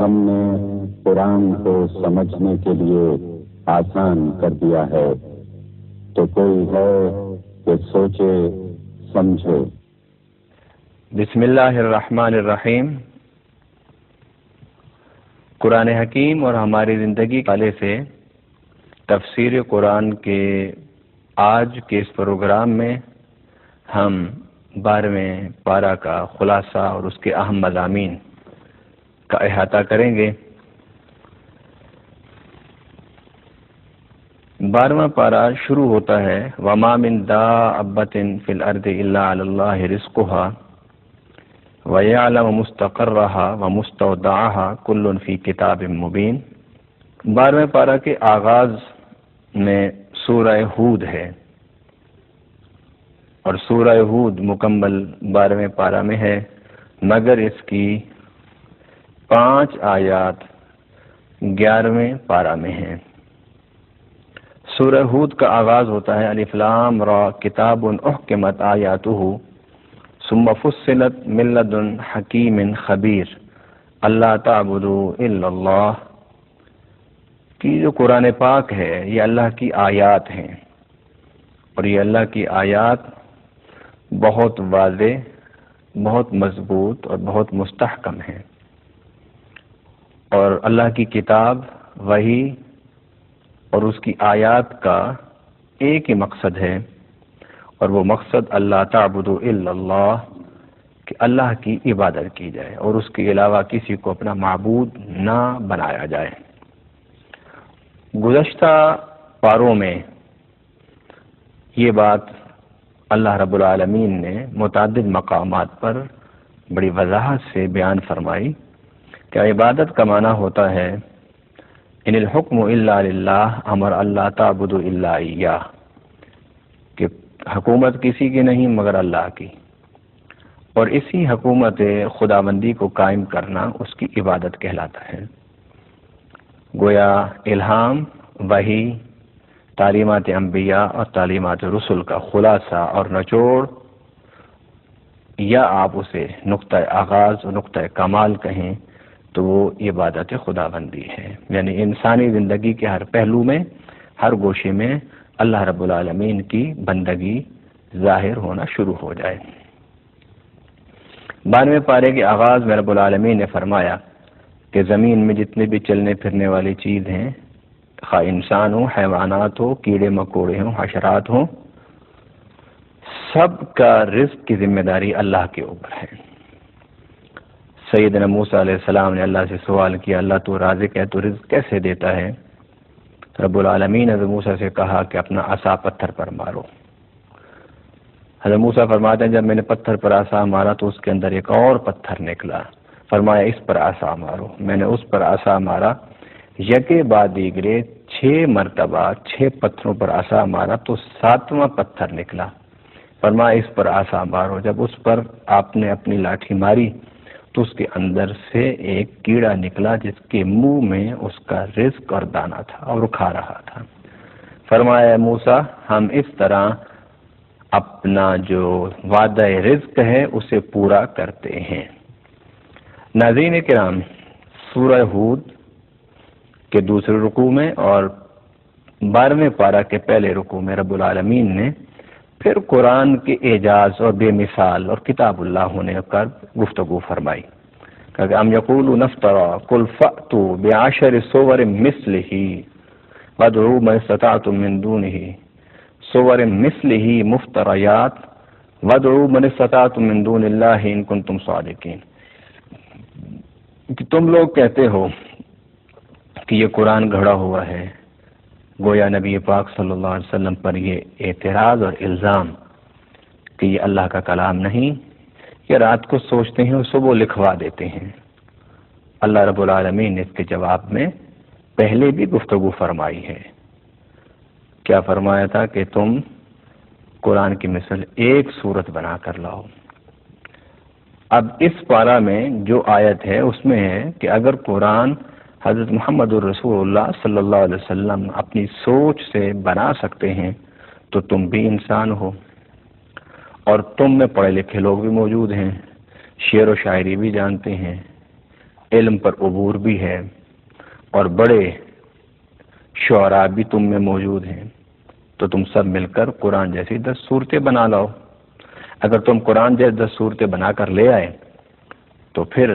ہم نے قرآن کو سمجھنے کے لیے آسان کر دیا ہے، تو کوئی ہے کہ سوچے سمجھے۔ بسم اللہ الرحمن الرحیم۔ قرآن حکیم اور ہماری زندگی کے حوالے سے تفسیر قرآن کے آج کے اس پروگرام میں ہم 12ویں پارہ کا خلاصہ اور اس کے اہم مضامین کا احاطہ کریں گے۔ 12واں پارہ شروع ہوتا ہے وَمَا مِن دَابَّةٍ فِي الْأَرْضِ إِلَّا عَلَى اللَّهِ رِزْقُهَا وَيَعْلَمُ مُسْتَقَرَّهَا وَمُسْتَوْدَعَهَا كُلٌّ فِي كِتَابٍ مُبِينٍ۔ 12ویں پارہ کے آغاز میں سورہ ہود ہے، اور سورہ ہود مکمل 12ویں پارہ میں ہے، مگر اس کی 5 آیات 11ویں پارہ میں ہیں۔ سورہ ہود کا آغاز ہوتا ہے الف لام را کتاب احکمت آیاتہ ثم فصلت من لدن حکیم خبیر اللہ تعبدوا الا اللہ، کہ جو قرآن پاک ہے یہ اللہ کی آیات ہیں، اور یہ اللہ کی آیات بہت واضح، بہت مضبوط اور بہت مستحکم ہیں، اور اللہ کی کتاب وحی اور اس کی آیات کا ایک ہی مقصد ہے، اور وہ مقصد اللہ تعبدوا الا اللہ، کہ اللہ کی عبادت کی جائے اور اس کے علاوہ کسی کو اپنا معبود نہ بنایا جائے۔ گزشتہ پاروں میں یہ بات اللہ رب العالمین نے متعدد مقامات پر بڑی وضاحت سے بیان فرمائی کہ عبادت کا معنی ہوتا ہے ان الحکم الا للہ امر اللہ تعبدوا الا ایاہ، کہ حکومت کسی کی نہیں مگر اللہ کی، اور اسی حکومت خداوندی کو قائم کرنا اس کی عبادت کہلاتا ہے۔ گویا الہام، وحی، تعلیمات انبیاء اور تعلیمات رسل کا خلاصہ اور نچوڑ، یا آپ اسے نقطہ آغاز اور نقطہ کمال کہیں تو وہ عبادت خداوندی ہے، یعنی انسانی زندگی کے ہر پہلو میں، ہر گوشے میں اللہ رب العالمین کی بندگی ظاہر ہونا شروع ہو جائے۔ 12ویں پارے کے آغاز میں رب العالمین نے فرمایا کہ زمین میں جتنے بھی چلنے پھرنے والی چیز ہیں، خواہ انسان ہو، حیوانات ہو، کیڑے مکوڑے ہوں، حشرات ہوں، سب کا رزق کی ذمہ داری اللہ کے اوپر ہے۔ سیدنا موسیٰ علیہ السلام نے اللہ سے سوال کیا، اللہ تو رازق ہے، تو رزق کیسے دیتا ہے؟ رب العالمین نے حضرت موسیٰ سے کہا کہ اپنا عصا پتھر پر مارو۔ حضرت موسیٰ فرماتے ہیں جب میں نے پتھر پر عصا مارا تو اس کے اندر ایک اور پتھر نکلا، فرمایا اس پر عصا مارو۔ میں نے اس پر عصا مارا، یکے بعد دیگرے 6 مرتبہ 6 پتھروں پر عصا مارا تو 7واں پتھر نکلا، فرمایا اس پر عصا مارو۔ جب اس پر آپ نے اپنی لاٹھی ماری تو اس کے اندر سے ایک کیڑا نکلا جس کے منہ میں اس کا رزق اور دانہ تھا اور وہ کھا رہا تھا۔ فرمایا موسیٰ ہم اس طرح اپنا جو وعدہ رزق ہے اسے پورا کرتے ہیں۔ ناظرین کرام، سورہ ہود کے دوسرے رکوع میں اور 12ویں پارہ کے پہلے رکوع میں رب العالمین نے پھر قرآن کے اعجاز اور بے مثال اور کتاب اللہ ہونے پر گفتگو فرمائی کہ ام یقولون افترى قل فأتوا بعشر صور مثلہ وادعوا من استطعتم من دونہ صور مثلہ مفتریات وادعوا من استطعتم من دون اللہ ان کنتم صادقین، کہ تم لوگ کہتے ہو کہ یہ قرآن گھڑا ہوا ہے۔ گویا نبی پاک صلی اللہ علیہ وسلم پر یہ اعتراض اور الزام کہ یہ اللہ کا کلام نہیں، یہ رات کو سوچتے ہیں اور صبح لکھوا دیتے ہیں۔ اللہ رب العالمین نے اس کے جواب میں پہلے بھی گفتگو فرمائی ہے۔ کیا فرمایا تھا کہ تم قرآن کی مثل ایک صورت بنا کر لاؤ۔ اب اس پارہ میں جو آیت ہے اس میں ہے کہ اگر قرآن حضرت محمد الرسول اللہ صلی اللہ علیہ وسلم اپنی سوچ سے بنا سکتے ہیں تو تم بھی انسان ہو، اور تم میں پڑھے لکھے لوگ بھی موجود ہیں، شعر و شاعری بھی جانتے ہیں، علم پر عبور بھی ہے اور بڑے شعراء بھی تم میں موجود ہیں، تو تم سب مل کر قرآن جیسی 10 صورتیں بنا لاؤ۔ اگر تم قرآن جیسی 10 صورتیں بنا کر لے آئے تو پھر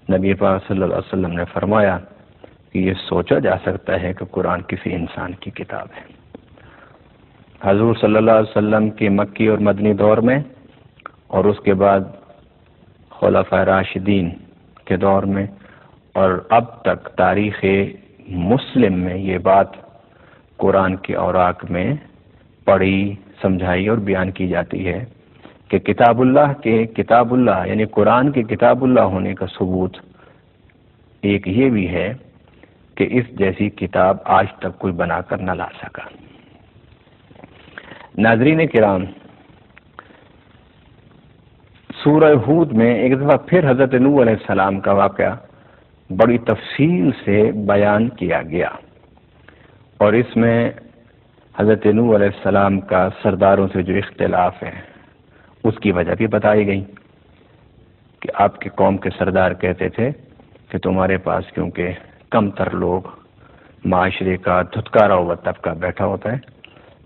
نبی پاک صلی اللہ علیہ وسلم نے فرمایا کہ یہ سوچا جا سکتا ہے کہ قرآن کسی انسان کی کتاب ہے۔ حضور صلی اللہ علیہ وسلم کے مکی اور مدنی دور میں اور اس کے بعد خلفائے راشدین کے دور میں اور اب تک تاریخ مسلم میں یہ بات قرآن کے اوراق میں پڑھی، سمجھائی اور بیان کی جاتی ہے کہ کتاب اللہ یعنی قرآن کے کتاب اللہ ہونے کا ثبوت ایک یہ بھی ہے کہ اس جیسی کتاب آج تک کوئی بنا کر نہ لا سکا۔ ناظرین کرام، سورہ ہود میں ایک دفعہ پھر حضرت نوح علیہ السلام کا واقعہ بڑی تفصیل سے بیان کیا گیا، اور اس میں حضرت نوح علیہ السلام کا سرداروں سے جو اختلاف ہے اس کی وجہ بھی بتائی گئی کہ آپ کے قوم کے سردار کہتے تھے کہ تمہارے پاس کیونکہ کم تر لوگ معاشرے کا دھتکارا ہوا طبقہ بیٹھا ہوتا ہے،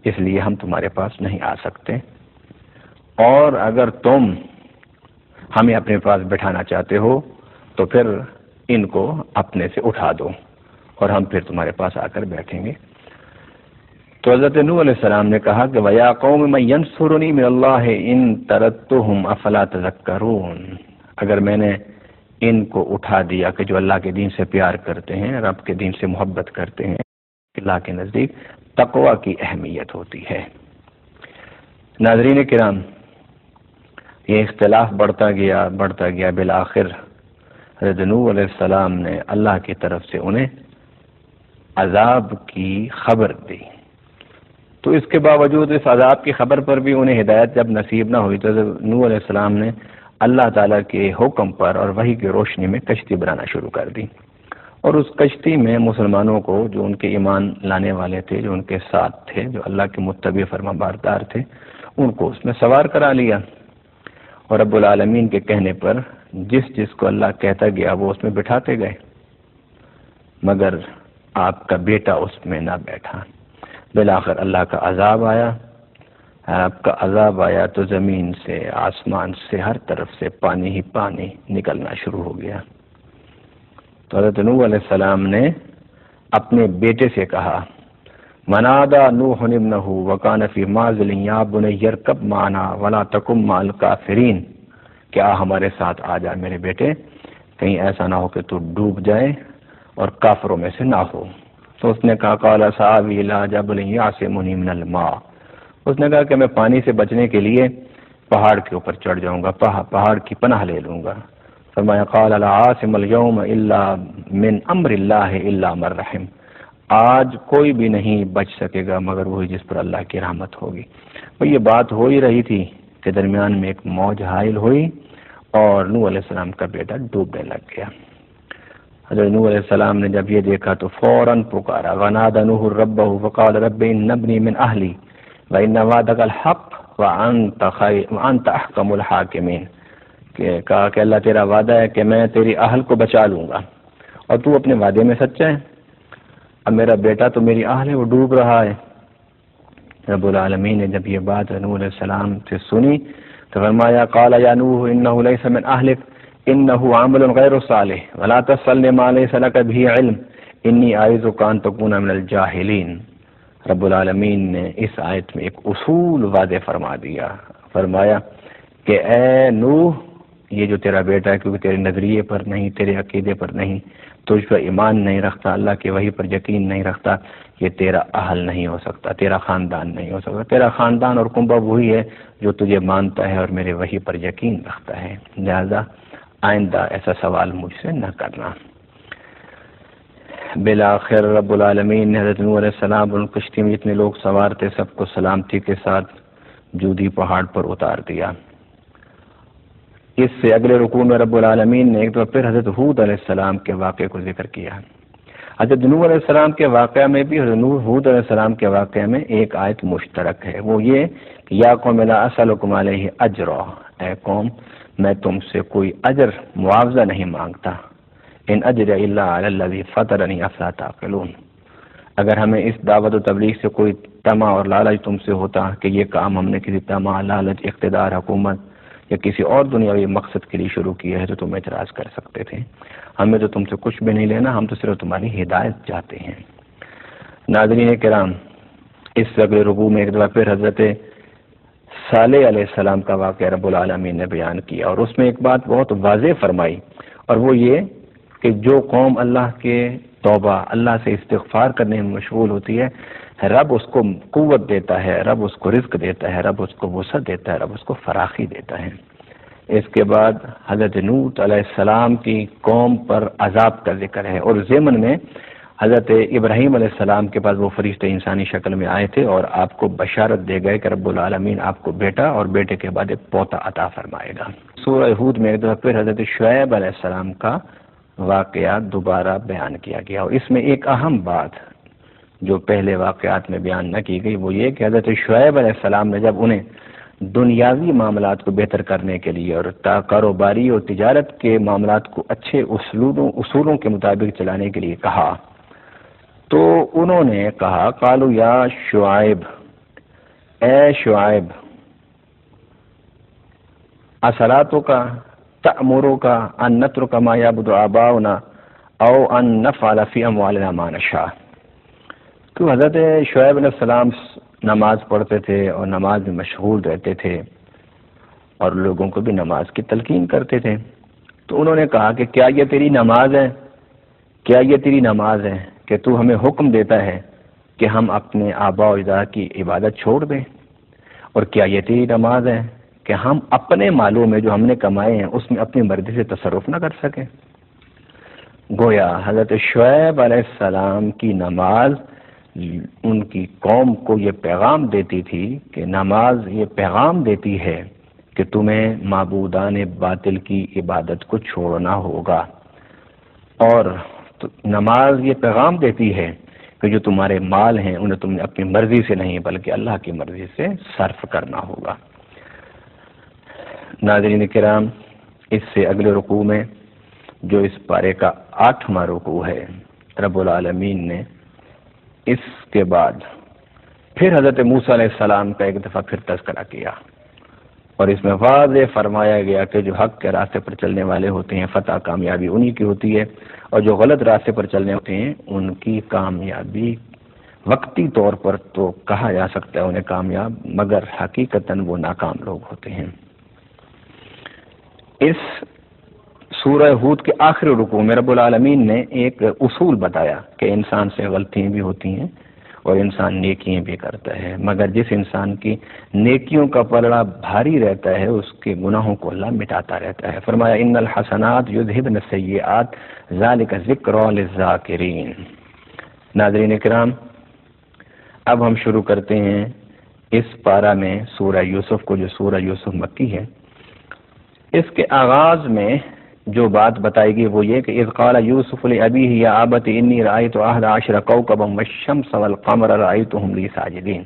اس لیے ہم تمہارے پاس نہیں آ سکتے، اور اگر تم ہمیں اپنے پاس بٹھانا چاہتے ہو تو پھر ان کو اپنے سے اٹھا دو اور ہم پھر تمہارے پاس آ کر بیٹھیں گے۔ تو حضرت نوح علیہ السلام نے کہا کہ وَيَا قَوْمِ مَن يَنصُرُنِي مِنَ اللَّهِ إِن تَرَدتُّهُمْ أَفَلَا تَذَكَّرُونَ، اگر میں نے ان کو اٹھا دیا کہ جو اللہ کے دین سے پیار کرتے ہیں، رب کے دین سے محبت کرتے ہیں، اللہ کے نزدیک تقوی کی اہمیت ہوتی ہے۔ ناظرین کرام، یہ اختلاف بڑھتا گیا بالآخر حضرت نوح علیہ السلام نے اللہ کی طرف سے انہیں عذاب کی خبر دی، تو اس کے باوجود اس عذاب کی خبر پر بھی انہیں ہدایت جب نصیب نہ ہوئی تو حضرت نوح علیہ السلام نے اللہ تعالیٰ کے حکم پر اور وحی کی روشنی میں کشتی بنانا شروع کر دی، اور اس کشتی میں مسلمانوں کو جو ان کے ایمان لانے والے تھے، جو ان کے ساتھ تھے، جو اللہ کے متبع فرما بردار تھے، ان کو اس میں سوار کرا لیا، اور رب العالمین کے کہنے پر جس کو اللہ کہتا گیا وہ اس میں بٹھاتے گئے، مگر آپ کا بیٹا اس میں نہ بیٹھا۔ بالآخر اللہ کا عذاب آیا، آپ کا عذاب آیا تو زمین سے، آسمان سے، ہر طرف سے پانی ہی پانی نکلنا شروع ہو گیا۔ تو حضرت نوح علیہ السلام نے اپنے بیٹے سے کہا، منادا نوح ابنہ وکان فی معزل یا بنی ارکب معنا ولا تکن مع الکافرین، کیا ہمارے ساتھ آ جا میرے بیٹے، کہیں ایسا نہ ہو کہ تو ڈوب جائے اور کافروں میں سے نہ ہو۔ تو اس نے کہا قال سآوی الی جبل یعصمنی من الماء، اس نے کہا کہ میں پانی سے بچنے کے لیے پہاڑ کے اوپر چڑھ جاؤں گا، پہاڑ کی پناہ لے لوں گا۔ فرمایا قال لا عاصم اليوم الا من امر اللہ الا من رحم، آج کوئی بھی نہیں بچ سکے گا مگر وہی جس پر اللہ کی رحمت ہوگی۔ اور یہ بات ہو ہی رہی تھی کہ درمیان میں ایک موج حائل ہوئی اور نوح علیہ السلام کا بیٹا ڈوبنے لگ گیا۔ حضرت نوح علیہ السلام نے جب یہ دیکھا تو فوراً پکارا، ونادى نوح ربه فقال رب ان ابني من اهلي وان وعدك الحق وانت احكم الحاكمين، کہ کہا کہ اللہ تیرا وعدہ ہے کہ میں تیری اہل کو بچا لوں گا اور تو اپنے وعدے میں سچا ہے، اب میرا بیٹا تو میری اہل ہے، وہ ڈوب رہا ہے۔ رب العالمین نے جب یہ بات نوح علیہ السلام سے سنی تو فرمایا قال یا نوح انه ليس من اهلك انه عمل غیر صالح ولا تصل ما ليس لك به علم انی اعوذک ان تکون من الجاہلین۔ رب العالمین نے اس آیت میں ایک اصول واضح فرما دیا، فرمایا کہ اے نوح، یہ جو تیرا بیٹا ہے کیونکہ تیرے نظریے پر نہیں، تیرے عقیدے پر نہیں، تجھ پر ایمان نہیں رکھتا، اللہ کے وحی پر یقین نہیں رکھتا، یہ تیرا اہل نہیں ہو سکتا، تیرا خاندان نہیں ہو سکتا۔ تیرا خاندان اور کنبہ وہی ہے جو تجھے مانتا ہے اور میرے وحی پر یقین رکھتا ہے، لہذا آئندہ ایسا سوال مجھ سے نہ کرنا۔ بالآخر رب العالمین نے حضرت نوح علیہ السلام اور کشتی میں جتنے لوگ سوار تھے سب کو سلامتی کے ساتھ جودی پہاڑ پر اتار دیا۔ اس سے اگلے رکوع میں رب العالمین نے ایک دفعہ پھر حضرت ہود علیہ السلام کے واقعے کو ذکر کیا۔ حضرت نوح علیہ السلام کے واقعہ میں بھی حضرت ہود علیہ السلام کے واقعہ میں ایک آیت مشترک ہے، وہ یہ کہ یا قوم لا اسألکم علیہ اجرا، اے قوم میں تم سے کوئی اجر معاوضہ نہیں مانگتا، ان اجر الا علی الذی فطرنی افلا تعقلون، اگر ہمیں اس دعوت و تبلیغ سے کوئی طمع اور لالچ تم سے ہوتا کہ یہ کام ہم نے کسی طمع، لالچ، اقتدار، حکومت یا کسی اور دنیاوی مقصد کے لیے شروع کیا ہے تو تم اعتراض کر سکتے تھے، ہمیں تو تم سے کچھ بھی نہیں لینا، ہم تو صرف تمہاری ہدایت چاہتے ہیں۔ ناظرین کرام، اس اگلے رکوع میں ایک دفعہ پھر حضرت صالح علیہ السلام کا واقعہ رب العالمین نے بیان کیا، اور اس میں ایک بات بہت واضح فرمائی، اور وہ یہ کہ جو قوم اللہ کے توبہ، اللہ سے استغفار کرنے میں مشغول ہوتی ہے، رب اس کو قوت دیتا ہے، رب اس کو رزق دیتا ہے، رب اس کو وسعت دیتا ہے، رب اس کو فراخی دیتا ہے۔ اس کے بعد حضرت نوح علیہ السلام کی قوم پر عذاب کا ذکر ہے، اور ضمن میں حضرت ابراہیم علیہ السلام کے پاس وہ فرشتے انسانی شکل میں آئے تھے اور آپ کو بشارت دے گئے کہ رب العالمین آپ کو بیٹا اور بیٹے کے بعد ایک پوتا عطا فرمائے گا۔ سورہ ہود میں ایک دفعہ پھر حضرت شعیب علیہ السلام کا واقعات دوبارہ بیان کیا گیا، اور اس میں ایک اہم بات جو پہلے واقعات میں بیان نہ کی گئی وہ یہ کہ حضرت شعیب علیہ السلام نے جب انہیں دنیاوی معاملات کو بہتر کرنے کے لیے اور کاروباری اور تجارت کے معاملات کو اچھے اصولوں کے مطابق چلانے کے لیے کہا تو انہوں نے کہا قالوا یا شعیب، اے شعیب، اصلاتک تأمرک ان نترک ما یعبد آباؤنا او ان نفعل فی اموالنا ما نشاء۔ تو حضرت شعیب علیہ السلام نماز پڑھتے تھے اور نماز میں مشغول رہتے تھے اور لوگوں کو بھی نماز کی تلقین کرتے تھے، تو انہوں نے کہا کہ کیا یہ تیری نماز ہے، کیا یہ تیری نماز ہے کہ تو ہمیں حکم دیتا ہے کہ ہم اپنے آباء و اجداد کی عبادت چھوڑ دیں، اور کیا یہ تیری نماز ہے کہ ہم اپنے مالوں میں جو ہم نے کمائے ہیں اس میں اپنی مرضی سے تصرف نہ کر سکیں۔ گویا حضرت شعیب علیہ السلام کی نماز ان کی قوم کو یہ پیغام دیتی تھی کہ نماز یہ پیغام دیتی ہے کہ تمہیں معبودان باطل کی عبادت کو چھوڑنا ہوگا، اور نماز یہ پیغام دیتی ہے کہ جو تمہارے مال ہیں انہیں تم نے اپنی مرضی سے نہیں بلکہ اللہ کی مرضی سے صرف کرنا ہوگا۔ ناظرین کرام، اس سے اگلے رکوع میں جو اس پارے کا 8واں رکوع ہے، رب العالمین نے اس کے بعد پھر حضرت موسیٰ علیہ السلام کا ایک دفعہ پھر تذکرہ کیا، اور اس میں واضح فرمایا گیا کہ جو حق کے راستے پر چلنے والے ہوتے ہیں فتح کامیابی انہی کی ہوتی ہے، اور جو غلط راستے پر چلنے ہوتے ہیں ان کی کامیابی وقتی طور پر تو کہا جا سکتا ہے انہیں کامیاب، مگر حقیقتاً وہ ناکام لوگ ہوتے ہیں۔ اس سورہ ہود کے آخری رکوع میں رب العالمین نے ایک اصول بتایا کہ انسان سے غلطیاں بھی ہوتی ہیں اور انسان نیکیاں بھی کرتا ہے، مگر جس انسان کی نیکیوں کا پلڑا بھاری رہتا ہے اس کے گناہوں کو اللہ مٹاتا رہتا ہے۔ فرمایا ان الحسنات یذہبن السیئات ذالک ذکری للذاکرین۔ ناظرین کرام، اب ہم شروع کرتے ہیں اس پارہ میں سورہ یوسف کو، جو سورہ یوسف مکی ہے۔ اس کے آغاز میں جو بات بتائی گئی وہ یہ کہ اذ قال یوسف لابیہ یا ابت انی رأیت 11 کوکبا والشمس والقمر رأیتهم لی ساجدین۔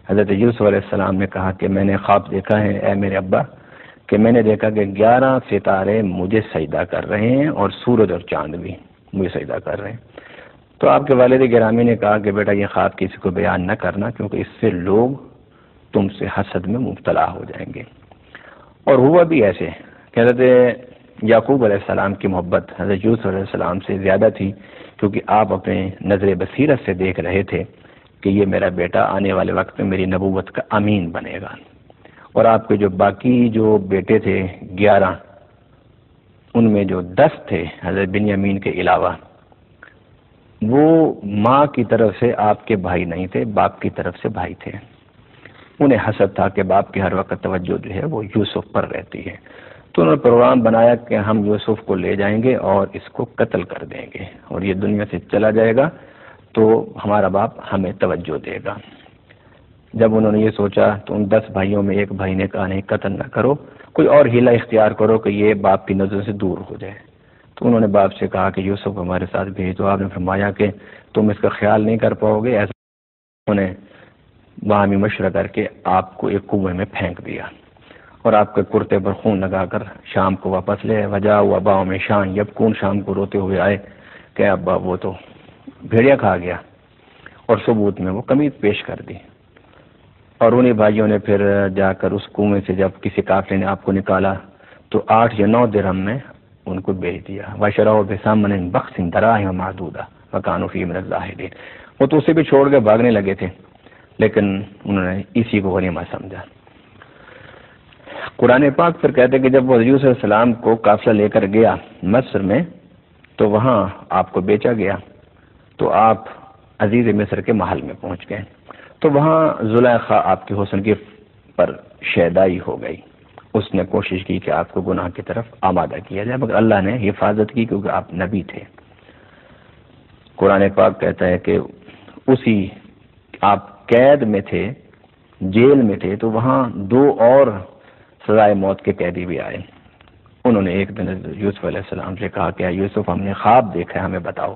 حضرت یوسف علیہ السلام نے کہا کہ میں نے خواب دیکھا ہے اے میرے ابا کہ میں نے دیکھا کہ 11 ستارے مجھے سجدہ کر رہے ہیں اور سورج اور چاند بھی مجھے سجدہ کر رہے ہیں۔ تو آپ کے والد گرامی نے کہا کہ بیٹا یہ خواب کسی کو بیان نہ کرنا کیونکہ اس سے لوگ تم سے حسد میں مبتلا ہو جائیں گے۔ اور ہوا بھی ایسے کہ حضرت یعقوب علیہ السلام کی محبت حضرت یوسف علیہ السلام سے زیادہ تھی، کیونکہ آپ اپنے نظر بصیرت سے دیکھ رہے تھے کہ یہ میرا بیٹا آنے والے وقت میں میری نبوت کا امین بنے گا۔ اور آپ کے جو باقی جو بیٹے تھے 11، ان میں جو 10 تھے حضرت بنیامین کے علاوہ، وہ ماں کی طرف سے آپ کے بھائی نہیں تھے، باپ کی طرف سے بھائی تھے۔ انہیں حسد تھا کہ باپ کی ہر وقت توجہ جو ہے وہ یوسف پر رہتی ہے، تو انہوں نے پروگرام بنایا کہ ہم یوسف کو لے جائیں گے اور اس کو قتل کر دیں گے اور یہ دنیا سے چلا جائے گا تو ہمارا باپ ہمیں توجہ دے گا۔ جب انہوں نے یہ سوچا تو ان 10 بھائیوں میں ایک بھائی نے کہا نہیں، قتل نہ کرو، کوئی اور ہیلا اختیار کرو کہ یہ باپ کی نظر سے دور ہو جائے۔ تو انہوں نے باپ سے کہا کہ یوسف ہمارے ساتھ بھیج دو۔ آپ نے فرمایا کہ تم اس کا خیال نہیں کر پاؤ گے، ایسا انہوں نے باہمی مشورہ کر کے آپ کو ایک کنویں میں پھینک دیا، اور آپ کے کرتے پر خون لگا کر شام کو واپس لے وجا وباؤ میں شان یبکون، شام کو روتے ہوئے آئے کہ ابا وہ تو بھیڑیا کھا گیا، اور ثبوت میں وہ قمیض پیش کر دی۔ اور انہیں بھائیوں نے پھر جا کر اس کنویں سے جب کسی قافلے نے آپ کو نکالا تو 8 یا 9 درہم میں ان کو بیچ دیا۔ وَشَرَوْا بِثَمَنٍ بَخْسٍ دَرَاهِمَ مَعْدُودَةٍ وَكَانُوا فِيهِ مِنَ الزَّاهِدِينَ۔ وہ تو اسے بھی چھوڑ کے بھاگنے لگے تھے، لیکن انہوں نے اسی کو غنیمت سمجھا۔ قرآن پاک پھر کہتے ہیں کہ جب وہ یوسف علیہ السلام کو قافلہ لے کر گیا مصر میں تو وہاں آپ کو بیچا گیا، تو آپ عزیز مصر کے محل میں پہنچ گئے، تو وہاں زلیخا آپ کے حسن کی پر شیدائی ہو گئی۔ اس نے کوشش کی کہ آپ کو گناہ کی طرف آمادہ کیا جائے، مگر اللہ نے حفاظت کی کیونکہ آپ نبی تھے۔ قرآن پاک کہتا ہے کہ اسی آپ قید میں تھے، جیل میں تھے، تو وہاں 2 اور سزائے موت کے قیدی بھی آئے۔ انہوں نے ایک دن یوسف علیہ السلام سے کہا کہ یوسف ہم نے خواب دیکھا ہے، ہمیں بتاؤ۔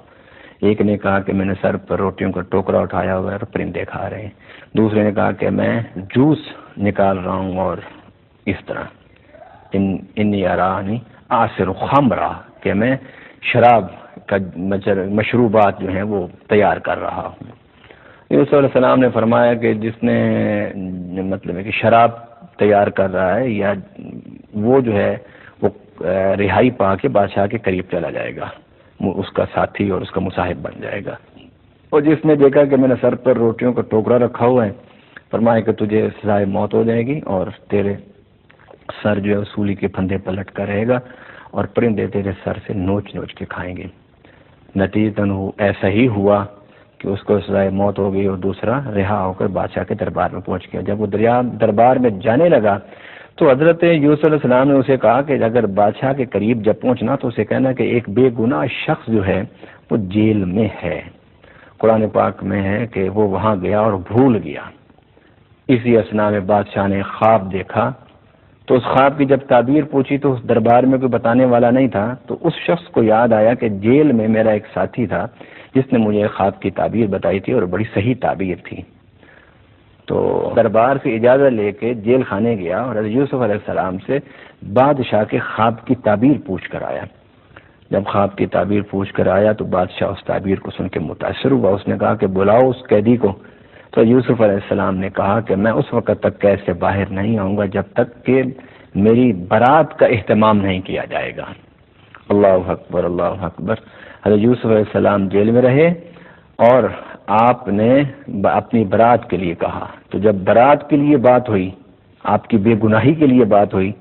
ایک نے کہا کہ میں نے سر پر روٹیوں کا ٹوکرا اٹھایا ہوا ہے اور پرندے کھا رہے ہیں۔ دوسرے نے کہا کہ میں جوس نکال رہا ہوں اور اس طرح انی ارانی آصر خمرہ، کہ میں شراب کا مشروبات جو ہیں وہ تیار کر رہا ہوں۔ یوسف علیہ السلام نے فرمایا کہ جس نے مطلب ہے کہ شراب تیار کر رہا ہے یا وہ جو ہے وہ رہائی پا کے بادشاہ کے قریب چلا جائے گا، اس کا ساتھی اور اس کا مصاحب بن جائے گا۔ اور جس نے دیکھا کہ میں نے سر پر روٹیوں کا ٹوکرا رکھا ہوا ہے، فرمایا کہ تجھے سزائے موت ہو جائے گی اور تیرے سر جو ہے سولی کے پھندے پر لٹکا رہے گا اور پرندے تیرے سر سے نوچ نوچ کے کھائیں گے۔ نتیجتاً ایسا ہی ہوا کہ اس کو سزائے موت ہو گئی اور دوسرا رہا ہو کر بادشاہ کے دربار میں پہنچ گیا۔ جب وہ دربار میں جانے لگا تو حضرت یوسف علیہ السلام نے اسے کہا کہ اگر بادشاہ کے قریب جب پہنچنا تو اسے کہنا کہ ایک بے گناہ شخص جو ہے وہ جیل میں ہے۔ قرآن پاک میں ہے کہ وہ وہاں گیا اور بھول گیا۔ اسی اثنا میں بادشاہ نے خواب دیکھا، تو اس خواب کی جب تعبیر پوچھی تو اس دربار میں کوئی بتانے والا نہیں تھا، تو اس شخص کو یاد آیا کہ جیل میں میرا ایک ساتھی تھا جس نے مجھے خواب کی تعبیر بتائی تھی اور بڑی صحیح تعبیر تھی۔ تو دربار سے اجازت لے کے جیل خانے گیا اور حضرت یوسف علیہ السلام سے بادشاہ کے خواب کی تعبیر پوچھ کر آیا۔ جب خواب کی تعبیر پوچھ کر آیا تو بادشاہ اس تعبیر کو سن کے متاثر ہوا۔ اس نے کہا کہ بلاؤ اس قیدی کو۔ تو یوسف علیہ السلام نے کہا کہ میں اس وقت تک قید سے باہر نہیں آؤں گا جب تک کہ میری برات کا اہتمام نہیں کیا جائے گا۔ اللہ اکبر، اللہ اکبر۔ حضرت یوسف علیہ السلام جیل میں رہے اور آپ نے اپنی برات کے لیے کہا، تو جب برات کے لیے بات ہوئی، آپ کی بے گناہی کے لیے بات ہوئی،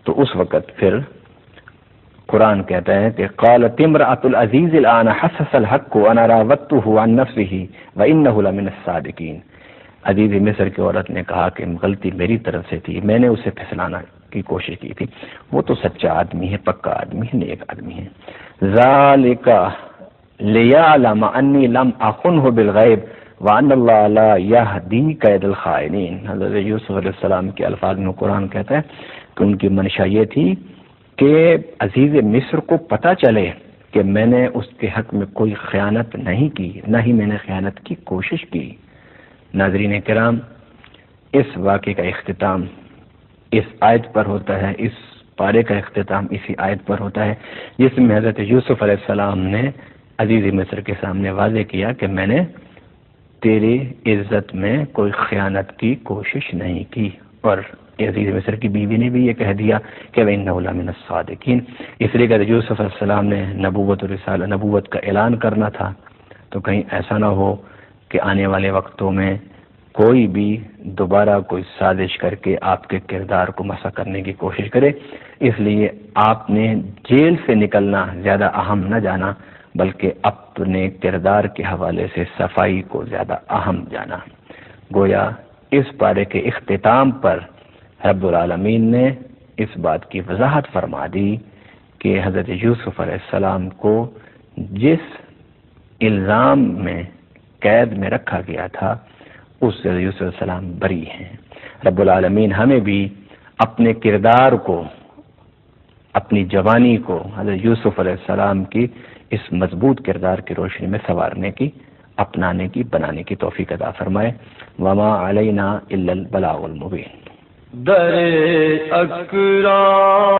تو اس وقت پھر قرآن کہتا ہے کہ قالت امرأۃ العزیز الآن حسس الحق انا راودته عن نفسه وانه لمن الصادقین۔ عزیز مصر کی عورت نے کہا کہ غلطی میری طرف سے تھی، میں نے اسے پھسلانا کی کوشش کی تھی، وہ تو سچا آدمی ہے، پکا آدمی ہے، نیک آدمی ہے۔ ذالک لیعلم انی لم اخنہ بالغیب وان اللہ لا یہدی کید الخائنین۔ حضرت یوسف علیہ السلام کے الفاظ میں قرآن کہتا ہے کہ ان کی منشا یہ تھی کہ عزیز مصر کو پتہ چلے کہ میں نے اس کے حق میں کوئی خیانت نہیں کی، نہ ہی میں نے خیانت کی کوشش کی۔ ناظرین کرام، اس واقعے کا اختتام اس آیت پر ہوتا ہے، اس پارے کا اختتام اسی آیت پر ہوتا ہے جس میں حضرت یوسف علیہ السلام نے عزیز مصر کے سامنے واضح کیا کہ میں نے تیری عزت میں کوئی خیانت کی کوشش نہیں کی، اور عزیز مصر کی بیوی نے بھی یہ کہہ دیا کہ وَإِنَّهُ لَمِنَ الصَّادِقِينَ۔ اس لیے کہ یوسف علیہ السلام نے نبوت و رسالہ، نبوت کا اعلان کرنا تھا، تو کہیں ایسا نہ ہو کہ آنے والے وقتوں میں کوئی بھی دوبارہ کوئی سازش کر کے آپ کے کردار کو مسخ کرنے کی کوشش کرے۔ اس لیے آپ نے جیل سے نکلنا زیادہ اہم نہ جانا، بلکہ اپنے کردار کے حوالے سے صفائی کو زیادہ اہم جانا۔ گویا اس پارے کے اختتام پر رب العالمین نے اس بات کی وضاحت فرما دی کہ حضرت یوسف علیہ السلام کو جس الزام میں قید میں رکھا گیا تھا اس سے یوسف علیہ السلام بری ہیں۔ رب العالمین ہمیں بھی اپنے کردار کو، اپنی جوانی کو حضرت یوسف علیہ السلام کی اس مضبوط کردار کی روشنی میں سنوارنے کی، اپنانے کی، بنانے کی توفیق عطا فرمائے۔ وما علینا الا البلاغ المبین۔ در اکرام